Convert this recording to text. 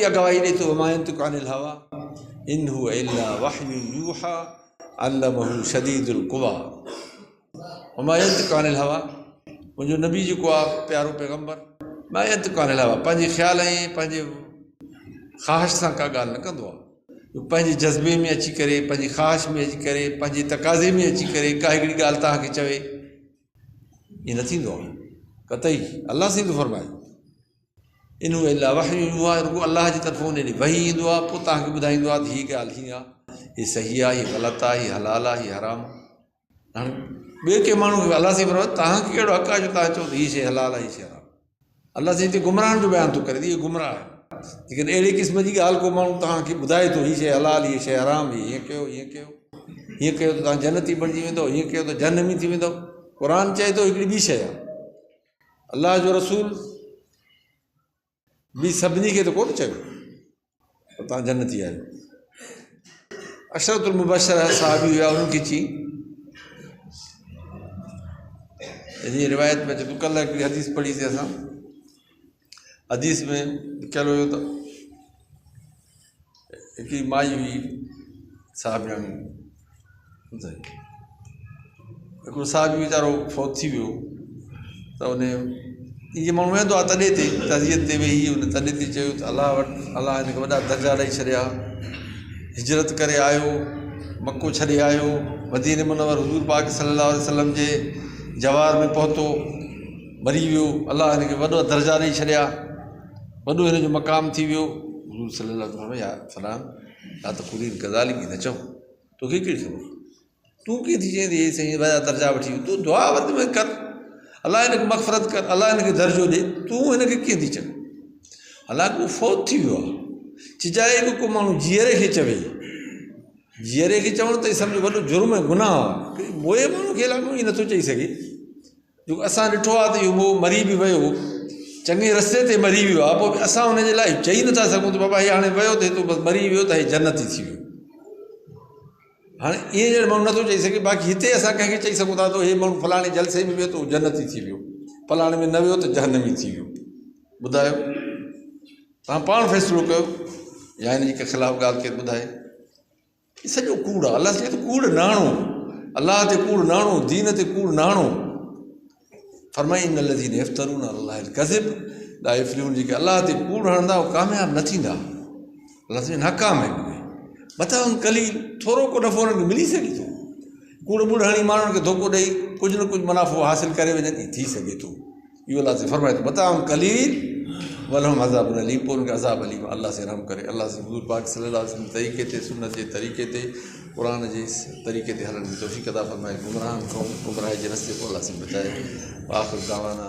गवाही ॾे थो वमा यंतिकु अनिल हवा इन हुवा इल्ला वहयुन यूहा अल्लमहु शदीदुल कुवा। वमा यंतिकु अनिल हवा, मुंहिंजो नबी जेको आहे प्यारो पैगम्बर, मा यंतिकु अनिल हवा, पंहिंजे ख़्याल ऐं पंहिंजे ख़्वाहिश सां का ॻाल्हि न कंदो आहे। पंहिंजे जज़्बे में अची करे, पंहिंजी ख़्वाहिश में अची करे, पंहिंजे तक़ाज़े में अची करे का हिकिड़ी ॻाल्हि तव्हांखे चवे, ईअं न थींदो आहे कतई। अलाह साईं थो फरमाए इन हुवा इल्ला वहयुन यूहा, रुॻो अलाह जी तरफ़ां उन ॾींहुं वही ईंदो आहे, पोइ तव्हांखे ॿुधाईंदो आहे त हीअ ॻाल्हि हीअं आहे, हीअ सही आहे, हीअ ग़लति आहे, हीअ हलाल आहे, हीअ हराम। हाणे ॿिए कंहिं माण्हू खे अलाह साईं फरमाए तव्हांखे कहिड़ो हक़ आहे जो तव्हां चओ त हीअ शइ हलाल आहे, हीअ शइ हराम। अलाह साईं हिते गुमराहनि जो बयानु थो करे, इहो गुमराह आहे। लेकिन अहिड़े क़िस्म जी ॻाल्हि को माण्हू तव्हांखे ॿुधाए थो हीअ शइ हलाल, हीअ शइ हराम, हीअं कयो, हीअं कयो, हीअं कयो त तव्हां जन्नती बणिजी वेंदव, हीअं कयो त जहन्नमी थी वेंदव। क़ुर चए थो हिकिड़ी ॿी शइ आहे, अलाह जो रसूल ॿी सभिनी खे त कोन चयो त तव्हां जन्नती आहियो। अशरतुल मुबशर साहबी हुआ, उन्हनि खे चई, जीअं रिवायत में अचे थो, कल्ह हिकिड़ी हदीस पढ़ीसीं असां, हदीस में लिखियलु हुयो त हिकिड़ी माई हुई साहबियाणी, हिकिड़ो साहबी वीचारो फौत थी वियो त उन ईअं माण्हू वेंदो आहे तॾहिं ते तज़ियत ते वेही, उन तॾहिं ते चयो त अलाह वटि अलाह हिनखे वॾा दर्जा ॾेई छॾिया, हिजरत करे आयो, मको छॾे आयो, मदीने मुनव्वर हुज़ूर पाक सल्लल्लाहु अलैहि वसल्लम जे जवार में पहुतो, मरी वियो, अलाह हिनखे वॾा दर्जा ॾेई छॾिया, वॾो हिन जो मक़ाम थी वियो। हुज़ूर सल्लल्लाहु अलैहि वसल्लम या फलान या त ख़ुदि गज़ाली बि न चओ, तोखे कहिड़ी ख़बर, तूं कीअं थी चईं हे साईं वॾा दर्जा वठी वियो, तूं दुआ वधि में कर, अलाह हिनखे मग़फ़िरत कर, अलाह हिनखे दर्जो ॾे, तूं हिनखे कीअं थी चए। हालांकि उहो फौत थी वियो आहे, चिजाए को माण्हू जीअरे खे चवे, जीअरे खे चवणु त सम्झो वॾो जुर्म ऐं गुनाह आहे। मोए माण्हू खे लॻो ईअं नथो चई सघे, जो असां ॾिठो आहे त इहो मोह मरी बि वियो, चङे रस्ते ते मरी वियो आहे, पोइ असां हुनजे लाइ चई नथा सघूं त बाबा हीअ हाणे वियो थिए थो, बसि मरी वियो त हीअ जन्नती थी वियो। हाणे ईअं ॼण माण्हू नथो चई सघे, बाक़ी हिते असां कंहिंखे चई सघूं था त हे माण्हू फलाणे जलसे में वियो त उहो जन्नती थी वियो, फलाणे में न वियो त जहन्नमी थी वियो। ॿुधायो, तव्हां पाण फ़ैसिलो कयो या हिन जे ख़िलाफ़ु ॻाल्हि केरु ॿुधाए। हीअ सॼो कूड़ आहे। अलाह चए थो कूड़ न हणो, अलाह ते कूड़ न हणो, दीन ते कूड़ न हणो। फरमाई इन लज़ीन यफ़्तरून अलल कज़िब ला युफ़्लिहून, जेके अलाह ते कूड़ हणंदा उहे कामयाबु न थींदा। अलाह चए नाकाम आहिनि उहे, मथां कलील थोरो को नफ़ो उन्हनि खे मिली सघे थो, कूड़ वूड़ हणी माण्हुनि खे धोखो ॾेई कुझु न कुझु मुनाफ़ो हासिलु करे वञनि, थी सघे थो। इहो अलाह से फरमाए थो मथां कलील वलहुम अज़ाबुन अलीम, पोइ उनखे अज़ाब अलीम। अलाह से रहम करे, अलाह से हुज़ूर पाक सल्लल्लाहु अलैहि वसल्लम तरीक़े ते, सुन्नत जे तरीक़े ते, क़ुर जे तरीक़े ते हलण जी तौफ़ीक़ अता फरमाए, गुमराहनि क़ौम गुमराही जे रस्ते को अलाह से बचाए। आख़िर दावाना।